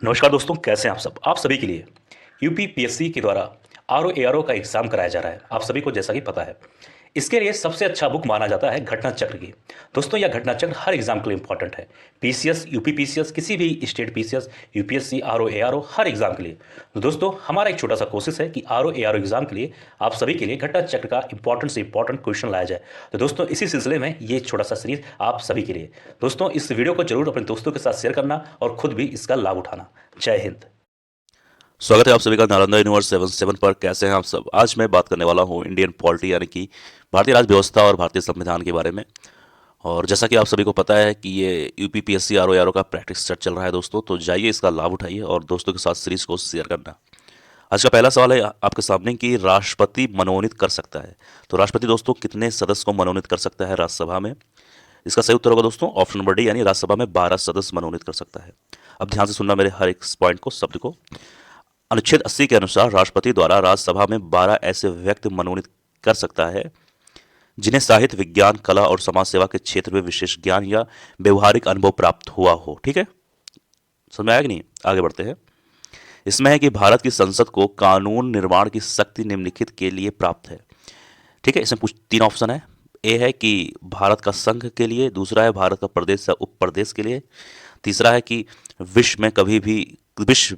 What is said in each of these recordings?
नमस्कार दोस्तों, कैसे हैं आप सब। आप सभी के लिए यूपीपीएससी के द्वारा आरओ एआरओ का एग्जाम कराया जा रहा है। आप सभी को जैसा कि पता है, इसके लिए सबसे अच्छा बुक माना जाता है घटना चक्र की। दोस्तों, यह घटना चक्र हर एग्जाम के लिए इंपॉर्टेंट है। पीसीएस, यूपीपीसीएस, किसी भी state PCS, UPSC, RO ARO, हर एग्जाम के लिए। तो दोस्तों, हमारा एक छोटा सा कोशिश है कि आरओ एआरओ एग्जाम के लिए आप सभी के लिए घटना चक्र का इंपॉर्टेंट से इंपॉर्टेंट क्वेश्चन लाया जाए। तो दोस्तों, इसी सिलसिले में ये छोटा सा सीरीज आप सभी के लिए। दोस्तों, इस वीडियो को जरूर अपने दोस्तों के साथ शेयर करना और खुद भी इसका लाभ उठाना। जय हिंद। स्वागत है आप सभी का नालंदा यूनिवर्स 77 पर। कैसे हैं आप सब। आज मैं बात करने वाला हूं इंडियन पॉलिटी यानी कि भारतीय राज्य व्यवस्था और भारतीय संविधान के बारे में। और जैसा कि आप सभी को पता है कि ये यूपीपीएससी आरओ का प्रैक्टिस सेट चल रहा है दोस्तों, तो जाइए इसका लाभ उठाइए और दोस्तों के साथ सीरीज को शेयर करना। आज का पहला सवाल है आपके सामने कि राष्ट्रपति मनोनीत कर सकता है। तो राष्ट्रपति दोस्तों कितने सदस्य को मनोनीत कर सकता है राज्यसभा में। इसका सही उत्तर होगा दोस्तों ऑप्शन नंबर डी, यानी राज्यसभा में 12 सदस्य मनोनीत कर सकता है। अब ध्यान से सुनना मेरे हर एक पॉइंट को, शब्द को। अनुच्छेद 80 के अनुसार राष्ट्रपति द्वारा राज्यसभा में 12 ऐसे व्यक्ति मनोनीत कर सकता है जिन्हें साहित्य, विज्ञान, कला और समाज सेवा के क्षेत्र में विशेष ज्ञान या व्यवहारिक अनुभव प्राप्त हुआ हो। ठीक है, समझ में आया कि नहीं। आगे बढ़ते हैं। इसमें है कि भारत की संसद को कानून निर्माण की शक्ति निम्नलिखित के लिए प्राप्त है। ठीक है, इसमें कुछ 3 ऑप्शन है। ए है कि भारत का संघ के लिए, दूसरा है भारत का प्रदेश या उप प्रदेश के लिए, तीसरा है कि विश्व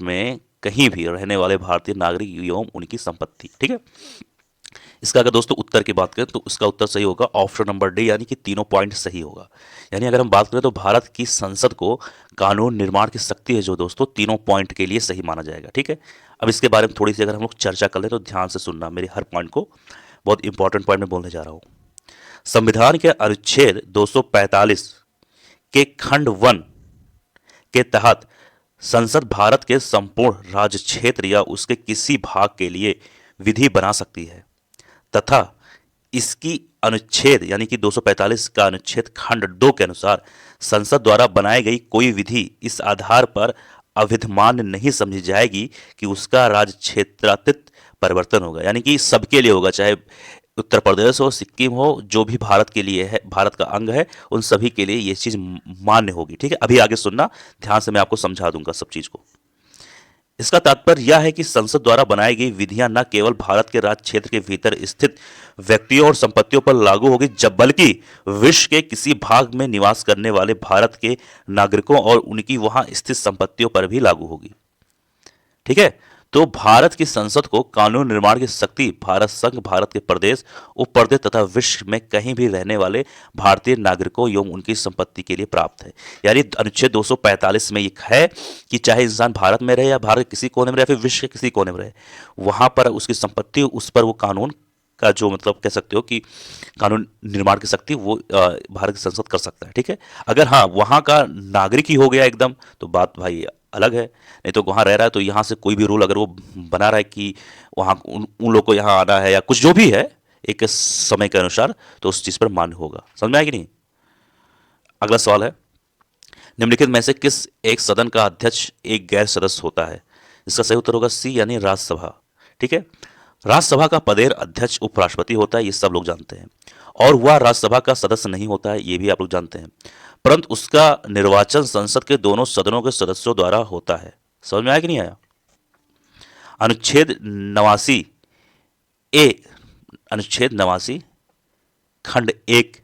में कहीं भी रहने वाले भारतीय नागरिक एवं उनकी संपत्ति। ठीक है, इसका अगर दोस्तों उत्तर की बात करें तो इसका उत्तर सही होगा ऑप्शन नंबर डी, यानी कि तीनों पॉइंट सही होगा। यानी अगर हम बात करें तो भारत की संसद को कानून निर्माण की शक्ति है जो दोस्तों तीनों पॉइंट के लिए सही माना जाएगा। ठीक है, अब इसके बारे में थोड़ी सी अगर हम लोग चर्चा कर ले तो ध्यान से सुनना मेरे हर पॉइंट को। बहुत इंपॉर्टेंट पॉइंट में बोलने जा रहा हूं। संविधान के अनुच्छेद 245 के खंड 1 के तहत संसद भारत के संपूर्ण राज्य क्षेत्र या उसके किसी भाग के लिए विधि बना सकती है तथा इसकी अनुच्छेद यानी कि 245 का अनुच्छेद खंड 2 के अनुसार संसद द्वारा बनाई गई कोई विधि इस आधार पर अविधमान्य नहीं समझी जाएगी कि उसका राज्य क्षेत्रातीत परिवर्तन होगा। यानी कि सबके लिए होगा, चाहे उत्तर प्रदेश हो, सिक्किम हो, जो भी भारत के लिए है, भारत का अंग है, उन सभी के लिए ये चीज मान्य होगी। ठीक है, अभी आगे सुनना ध्यान से, मैं आपको समझा दूंगा सब चीज को। इसका तात्पर्य यह है कि संसद द्वारा बनाई गई विधियां न केवल भारत के राज्य क्षेत्र के भीतर स्थित व्यक्तियों और संपत्तियों पर लागू होगी, जब बल्कि विश्व के किसी भाग में निवास करने वाले भारत के नागरिकों और उनकी वहां स्थित संपत्तियों पर भी लागू होगी। ठीक है, तो भारत की संसद को कानून निर्माण की शक्ति भारत संघ, भारत के प्रदेश, उप प्रदेश तथा विश्व में कहीं भी रहने वाले भारतीय नागरिकों एवं उनकी संपत्ति के लिए प्राप्त है। यानी अनुच्छेद 245 में यह है कि चाहे इंसान भारत में रहे या भारत के किसी कोने में रहे या फिर विश्व के किसी कोने में रहे, वहां पर उसकी संपत्ति, उस पर वो कानून का जो मतलब कह सकते हो कि कानून निर्माण की शक्ति वो भारत की संसद कर सकता है। ठीक है, अगर हाँ वहां का नागरिक ही हो गया एकदम तो बात भाई अलग है। नहीं तो वहां रह रहा है तो यहाँ से कोई भी रूल अगर वो बना रहा है कि वहां उन लोग को यहाँ आना है या कुछ जो भी है एक समय के अनुसार, तो उस चीज पर मान्य होगा। समझ में आया कि नहीं। अगला सवाल है, निम्नलिखित में से किस एक सदन का अध्यक्ष एक गैर सदस्य होता है। इसका सही उत्तर होगा सी, यानी राज्यसभा। ठीक है, राज्यसभा का पदेर अध्यक्ष उपराष्ट्रपति होता है, ये सब लोग जानते हैं, और वह राज्यसभा का सदस्य नहीं होता है, ये भी आप लोग जानते हैं, परंतु उसका निर्वाचन संसद के दोनों सदनों के सदस्यों द्वारा होता है। समझ में आया कि नहीं आया। अनुच्छेद 89 ए, अनुच्छेद 89 खंड 1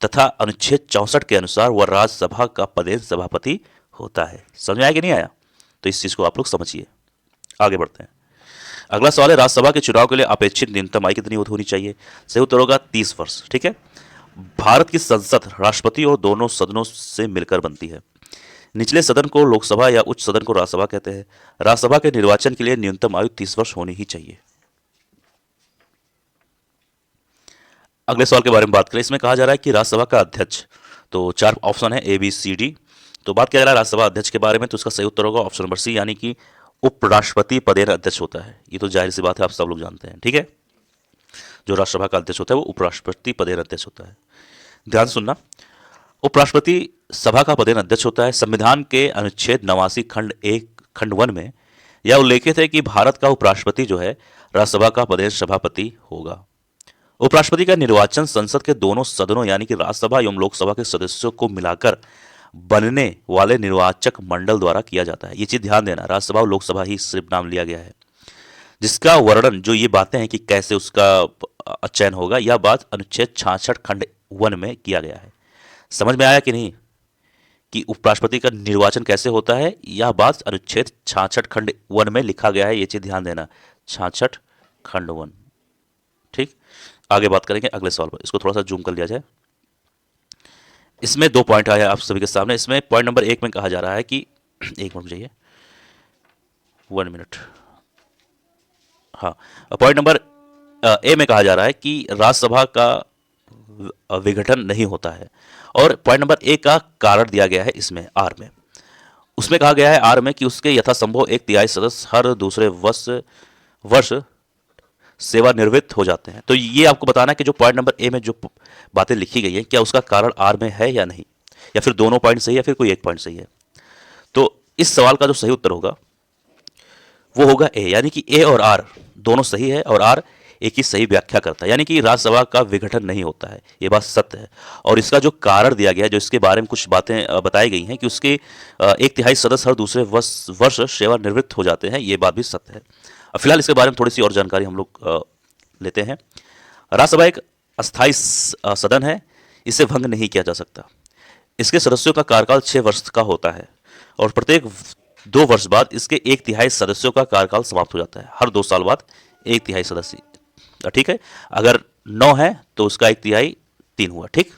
तथा अनुच्छेद 64 के अनुसार वह राज्यसभा का पदेन सभापति होता है। समझ में आया कि नहीं आया। तो इस चीज को आप लोग समझिए। आगे बढ़ते हैं। अगला सवाल है, राज्यसभा के चुनाव के लिए अपेक्षित न्यूनतम आयु कितनी होनी चाहिए। सही उत्तर होगा 30 वर्ष। ठीक है, भारत की संसद राष्ट्रपति और दोनों सदनों से मिलकर बनती है। निचले सदन को लोकसभा या उच्च सदन को राज्यसभा कहते हैं। राज्यसभा के निर्वाचन के लिए न्यूनतम आयु 30 वर्ष होनी ही चाहिए। अगले सवाल के बारे में बात करें। इसमें कहा जा रहा है कि राज्यसभा का अध्यक्ष, तो 4 ऑप्शन है ए, बी, सी, डी। तो बात किया जा रहा है राज्यसभा अध्यक्ष के बारे में, तो इसका सही उत्तर होगा ऑप्शन नंबर सी, यानी कि उपराष्ट्रपति पदेन अध्यक्ष होता है। ये तो जाहिर सी बात है, आप सब लोग जानते हैं। ठीक है, जो राज्यसभा का अध्यक्ष होता है वो उपराष्ट्रपति पदेन अध्यक्ष होता है। ध्यान सुनना, उपराष्ट्रपति सभा का पदेन अध्यक्ष होता है। संविधान के अनुच्छेद 89 खंड 1 में यह उल्लेखित है कि भारत का उपराष्ट्रपति जो है राज्यसभा का पदेन सभापति होगा। उपराष्ट्रपति का निर्वाचन संसद के दोनों सदनों यानी कि राज्यसभा एवं लोकसभा के सदस्यों को मिलाकर बनने वाले निर्वाचक मंडल द्वारा किया जाता है। ये चीज ध्यान देना, राज्यसभा और लोकसभा ही सिर्फ नाम लिया गया है। जिसका वर्णन, जो ये बातें हैं कि कैसे उसका चयन होगा, यह बात अनुच्छेद 66 खंड 1 में किया गया है। समझ में आया कि नहीं कि उपराष्ट्रपति का निर्वाचन कैसे होता है? यह बात अनुच्छेद 66 खंड 1 में लिखा गया है, ये चीज ध्यान देना, 66 खंड 1। ठीक, आगे बात करेंगे अगले सवाल पर। इसको थोड़ा सा जूम कर लिया जाए। इसमें 2 पॉइंट आया आप सभी के सामने। इसमें पॉइंट नंबर 1 में कहा जा रहा है कि एक मिनट चाहिए, 1 मिनट। हाँ, पॉइंट नंबर ए में कहा जा रहा है कि राज्यसभा का विघटन नहीं होता है, और पॉइंट नंबर ए का कारण दिया गया है इसमें आर में। उसमें कहा गया है आर में कि उसके यथासंभव 1/3 सदस्य हर दूसरे वर्ष सेवानिवृत्त हो जाते हैं। तो ये आपको बताना है कि जो पॉइंट नंबर ए में जो बातें लिखी गई हैं, क्या उसका कारण आर में है या नहीं, या फिर दोनों पॉइंट सही है, या फिर कोई एक पॉइंट सही है। तो इस सवाल का जो सही उत्तर होगा वो होगा ए, यानी कि ए और आर दोनों सही है, और आर एक ही सही व्याख्या करता है, यानी कि राज्यसभा का विघटन नहीं होता है, ये बात सत्य है। और इसका जो कारण दिया गया है, जो इसके बारे में कुछ बातें बताई गई हैं कि उसके 1/3 सदस्य हर दूसरे वर्ष सेवानिवृत्त हो जाते हैं, ये बात भी सत्य है। अब फिलहाल इसके बारे में थोड़ी सी और जानकारी हम लोग लेते हैं। राज्यसभा एक अस्थायी सदन है, इसे भंग नहीं किया जा सकता। इसके सदस्यों का कार्यकाल 6 वर्ष का होता है, और प्रत्येक 2 वर्ष बाद इसके 1/3 सदस्यों का कार्यकाल समाप्त हो जाता है। हर 2 साल बाद 1/3 सदस्य, ठीक है। अगर 9 है तो उसका 1/3 3 हुआ, ठीक।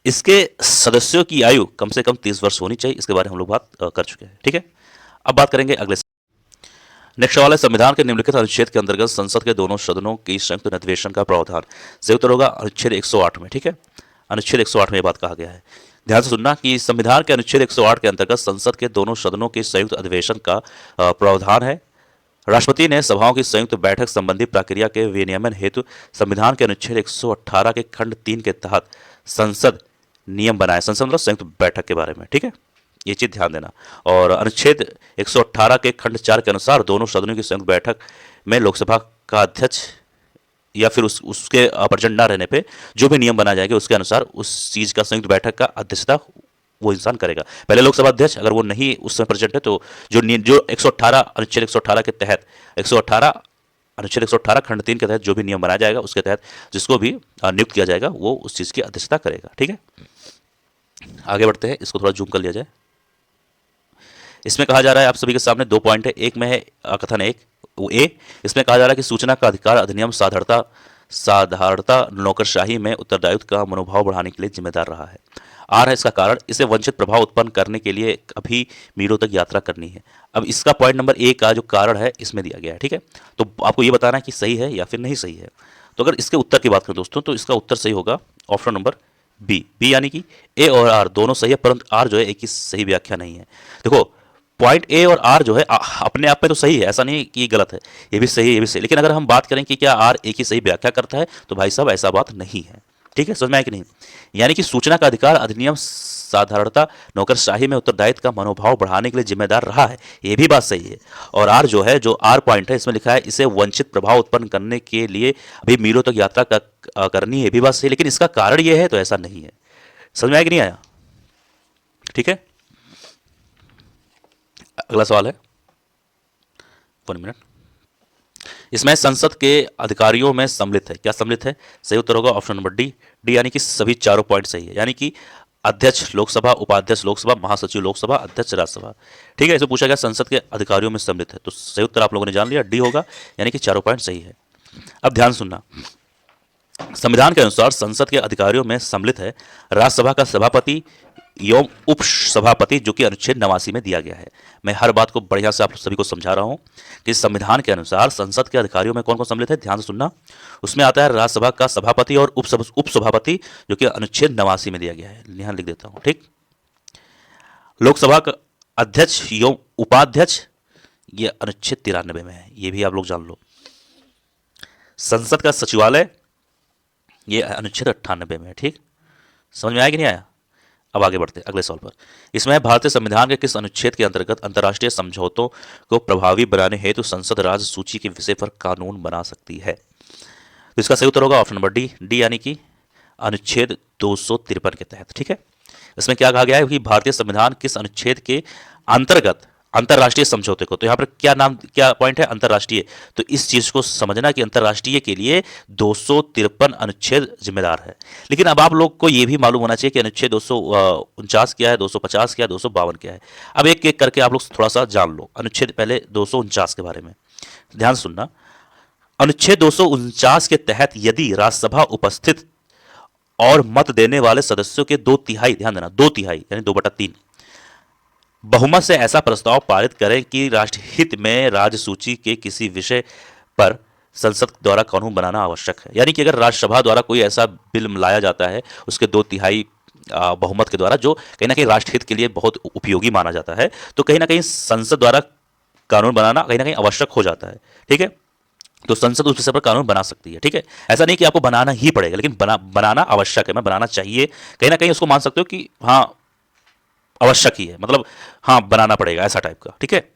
इसके सदस्यों की आयु कम से कम 30 वर्ष होनी चाहिए, इसके बारे में हम लोग बात कर चुके हैं, ठीक है। अब बात करेंगे अगले। नेक्स्ट सवाल है, संविधान के निम्नलिखित अनुच्छेद के अंतर्गत संसद के दोनों सदनों की संयुक्त अधिवेशन का प्रावधान सही उत्तर होगा अनुच्छेद 108 में, ठीक है। अनुच्छेद 108 में यह बात कहा गया है। ध्यान से सुनना कि संविधान के अनुच्छेद 108 के अंतर्गत संसद के दोनों सदनों के संयुक्त अधिवेशन का प्रावधान है। राष्ट्रपति ने सभाओं की संयुक्त बैठक संबंधी प्रक्रिया के विनियमन हेतु संविधान के अनुच्छेद 118 के खंड 3 के तहत संसद नियम बनाए। संसद मतलब संयुक्त बैठक के बारे में, ठीक है, ये चीज ध्यान देना। और अनुच्छेद 118 के खंड 4 के अनुसार दोनों सदनों की संयुक्त बैठक में लोकसभा का अध्यक्ष या फिर उसके प्रेजेंट न रहने पे जो भी नियम बनाए जाएंगे उसके अनुसार उस चीज का संयुक्त बैठक का अध्यक्षता वो इंसान करेगा। पहले लोकसभा अध्यक्ष, अगर वो नहीं उस समय प्रेजेंट है तो जो 118 अनुच्छेद 118 के तहत 118 अनुच्छेद 118 खंड 3 के तहत जो भी नियम बनाया जाएगा उसके तहत जिसको भी नियुक्त किया जाएगा वो उस चीज की अध्यक्षता करेगा, ठीक है। आगे बढ़ते हैं, इसको थोड़ा जूम कर लिया जाए। इसमें कहा जा रहा है आप सभी के सामने 2 पॉइंट है। एक में है कथन 1 वो ए, इसमें कहा जा रहा है कि सूचना का अधिकार अधिनियम साधारणता नौकरशाही में उत्तरदायित्व का मनोभाव बढ़ाने के लिए जिम्मेदार रहा है। आर है इसका कारण, इसे वंचित प्रभाव उत्पन्न करने के लिए अभी मीलों तक यात्रा करनी है। अब इसका पॉइंट नंबर ए का जो कारण है इसमें दिया गया है, ठीक है। तो आपको ये बताना है कि सही है या फिर नहीं सही है। तो अगर इसके उत्तर की बात करें दोस्तों, तो इसका उत्तर सही होगा ऑप्शन नंबर बी यानी कि ए और आर दोनों सही है, परंतु आर जो है एक ही सही व्याख्या नहीं है। देखो पॉइंट ए और आर जो है अपने आप में तो सही है, ऐसा नहीं कि गलत है, ये भी सही है ये भी सही, लेकिन अगर हम बात करें कि क्या आर एक ही सही व्याख्या करता है तो भाई साहब ऐसा बात नहीं है, ठीक है। समझ में आया कि नहीं? यानी कि सूचना का अधिकार अधिनियम साधारणता नौकरशाही में उत्तरदायित्व का मनोभाव बढ़ाने के लिए जिम्मेदार रहा है, ये भी बात सही है। और आर जो है, जो आर पॉइंट है इसमें लिखा है इसे वंचित प्रभाव उत्पन्न करने के लिए अभी मीलों तक यात्रा करनी है, ये भी बात सही है, लेकिन इसका कारण ये है तो ऐसा नहीं है। समझ में आया कि नहीं आया? ठीक है, अगला सवाल है 1 मिनट। इसमें संसद के अधिकारियों में सम्मिलित है, क्या सम्मिलित है? सही उत्तर होगा ऑप्शन नंबर डी यानी कि सभी चारों पॉइंट सही है, यानी कि अध्यक्ष लोकसभा, उपाध्यक्ष लोकसभा, महासचिव लोकसभा, अध्यक्ष राज्यसभा, ठीक है। इसे पूछा गया संसद के अधिकारियों में सम्मिलित है, तो सही उत्तर आप लोगों ने जान लिया, डी होगा, यानी कि चारों पॉइंट सही है। अब ध्यान सुनना, संविधान के अनुसार संसद के अधिकारियों में सम्मिलित है राज्यसभा का सभापति एवं उपसभापति, जो कि अनुच्छेद 89 में दिया गया है। मैं हर बात को बढ़िया से आप सभी को समझा रहा हूं कि संविधान के अनुसार संसद के अधिकारियों में कौन कौन सम्मिलित है, ध्यान से सुनना। उसमें आता है राज्यसभा का सभापति और उपसभापति, जो कि अनुच्छेद 89 में दिया गया है, यहां लिख देता हूं, ठीक। लोकसभा का अध्यक्ष एवं उपाध्यक्ष, ये अनुच्छेद 93 में है, ये भी आप लोग जान लो। संसद का सचिवालय, ये अनुच्छेद 98 में है, ठीक। समझ में आया कि नहीं आया? अब आगे बढ़ते हैं अगले सवाल पर। इसमें भारतीय संविधान के किस अनुच्छेद के अंतर्गत अंतर्राष्ट्रीय समझौतों को प्रभावी बनाने हेतु संसद राज्य सूची के विषय पर कानून बना सकती है? तो इसका सही उत्तर होगा ऑप्शन नंबर डी यानी कि अनुच्छेद 253 के तहत, ठीक है। इसमें क्या कहा गया है कि भारतीय संविधान किस अनुच्छेद के अंतर्गत अंतर्राष्ट्रीय समझौते को, तो यहाँ पर क्या पॉइंट है, अंतर्राष्ट्रीय। तो इस चीज को समझना कि अंतर्राष्ट्रीय के लिए 253 अनुच्छेद जिम्मेदार है। लेकिन अब आप लोग को यह भी मालूम होना चाहिए कि अनुच्छेद 249 क्या है, 250 क्या है, 252 क्या है। अब एक एक करके आप लोग थोड़ा सा जान लो। अनुच्छेद पहले 249 के बारे में ध्यान सुनना। अनुच्छेद 249 के तहत यदि राज्यसभा उपस्थित और मत देने वाले सदस्यों के 2/3, ध्यान देना 2/3 यानी 2/3 बहुमत से ऐसा प्रस्ताव पारित करें कि राष्ट्रहित में राज्य सूची के किसी विषय पर संसद द्वारा कानून बनाना आवश्यक है। यानी कि अगर राज्यसभा द्वारा कोई ऐसा बिल लाया जाता है उसके 2/3 बहुमत के द्वारा, जो कहीं ना कहीं राष्ट्रहित के लिए बहुत उपयोगी माना जाता है, तो कहीं ना कहीं संसद द्वारा कानून बनाना कहीं ना कहीं आवश्यक हो जाता है। ठीक है, तो संसद उस विषय पर कानून बना सकती है। ठीक है, ऐसा नहीं कि आपको बनाना ही पड़ेगा, लेकिन बनाना आवश्यक है। मैं बनाना चाहिए, कहीं ना कहीं उसको मान सकते हो कि हाँ आवश्यक ही है, मतलब हाँ बनाना पड़ेगा, ऐसा टाइप का। ठीक है,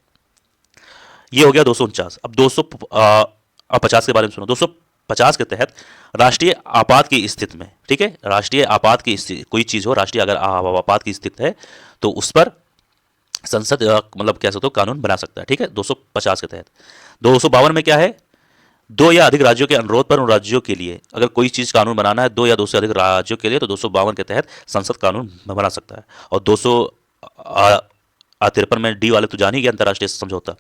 ये हो गया 249। अब 250 के बारे में सुनो। 250 के तहत राष्ट्रीय आपात की स्थिति में, ठीक है, राष्ट्रीय आपात की स्थिति, कोई चीज हो राष्ट्रीय अगर आपात की स्थिति है तो उस पर संसद मतलब कह सकते हो कानून बना सकता है। ठीक है, 250 के तहत। 252 में क्या है, 2 या अधिक राज्यों के अनुरोध पर उन राज्यों के लिए अगर कोई चीज कानून बनाना है 2 या 2 से अधिक राज्यों के लिए, तो 252 के तहत संसद कानून बना सकता है। और 253 में डी वाले तो जान ही गया, अंतर्राष्ट्रीय समझौता।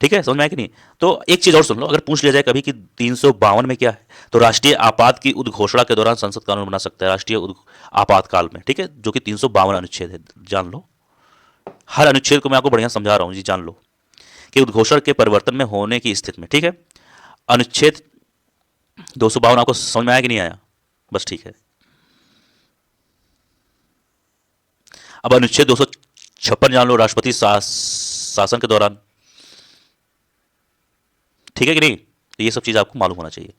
ठीक है, समझ में आया कि नहीं। तो एक चीज और सुन लो, अगर पूछ लिया जाए कभी कि 352 में क्या है, तो राष्ट्रीय आपात की उद्घोषणा के दौरान संसद कानून बना सकता है, राष्ट्रीय आपातकाल में। ठीक है, जो कि 352 अनुच्छेद है, जान लो। हर अनुच्छेद को मैं आपको बढ़िया समझा रहा हूं जी, जान लो कि उद्घोषणा के परिवर्तन में होने की स्थिति में। ठीक है, अनुच्छेद 252 आपको समझ में आया कि नहीं आया, बस ठीक है। अब अनुच्छेद 256 जान लो, राष्ट्रपति शासन के दौरान। ठीक है कि नहीं, तो ये सब चीज आपको मालूम होना चाहिए।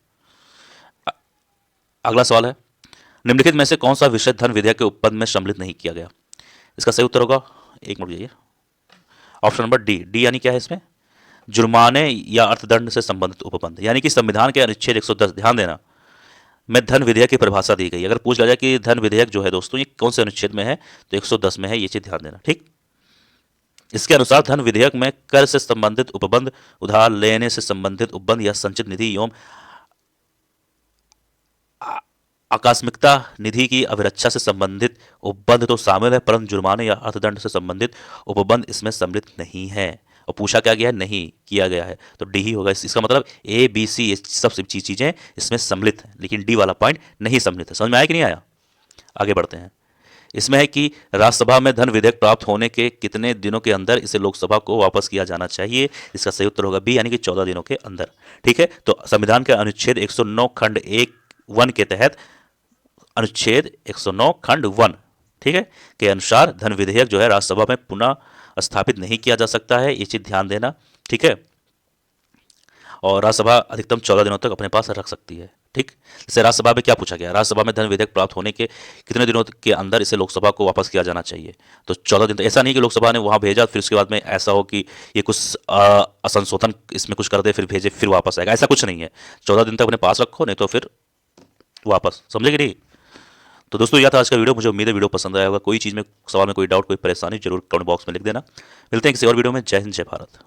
अगला सवाल है, निम्नलिखित में से कौन सा विषय धन विधेयक के उपबंध में सम्मिलित नहीं किया गया। इसका सही उत्तर होगा, एक मिनट जाइए, ऑप्शन नंबर डी यानी क्या है इसमें, जुर्माने या अर्थदंड से संबंधित उपबंध। यानी कि संविधान के अनुच्छेद 110, ध्यान देना, में धन विधेयक की परिभाषा दी गई। अगर पूछ लिया जाए कि धन विधेयक जो है दोस्तों ये कौन से अनुच्छेद में है, तो 110 में है, ये चीज ध्यान देना। ठीक, इसके अनुसार धन विधेयक में कर से संबंधित उपबंध, उधार लेने से संबंधित उपबंध या संचित निधि एवं आकस्मिकता निधि की अभिरक्षा से संबंधित उपबंध तो शामिल है, परंतु जुर्माने या अर्थदंड से संबंधित उपबंध इसमें सम्मिलित नहीं है। और पूछा क्या गया है, नहीं किया गया है, तो डी ही होगा। इसका मतलब ए बी सी ये सब चीजें इसमें सम्मिलित हैं, लेकिन डी वाला पॉइंट नहीं सम्मिलित है। समझ में आया कि नहीं आया, आगे बढ़ते हैं। इसमें है कि राज्यसभा में धन विधेयक प्राप्त होने के कितने दिनों के अंदर इसे लोकसभा को वापस किया जाना चाहिए। इसका सही उत्तर होगा बी, यानी कि 14 दिनों के अंदर। ठीक है, तो संविधान के अनुच्छेद 109 खंड 1 के तहत, अनुच्छेद 109 खंड 1, ठीक है, के अनुसार धन विधेयक जो है राज्यसभा में पुनः स्थापित नहीं किया जा सकता है, ये चीज ध्यान देना। ठीक है, और राज्यसभा अधिकतम 14 दिनों तक अपने पास रख सकती है। ठीक, जैसे राज्यसभा में क्या पूछा गया, राज्यसभा में धन विधेयक प्राप्त होने के कितने दिनों के अंदर इसे लोकसभा को वापस किया जाना चाहिए, तो 14 दिन तक। ऐसा नहीं कि लोकसभा ने वहां भेजा फिर उसके बाद में ऐसा हो कि ये कुछ असंशोधन इसमें कुछ कर दे फिर भेजे फिर वापस आएगा, ऐसा कुछ नहीं है। 14 दिन तक अपने पास रखो, नहीं तो फिर वापस, समझे कि नहीं। तो दोस्तों यह था आज का वीडियो। मुझे उम्मीद है वीडियो पसंद आया होगा। कोई चीज़ में सवाल में कोई डाउट कोई परेशानी जरूर कमेंट बॉक्स में लिख देना। मिलते हैं किसी और वीडियो में। जय हिंद, जय भारत।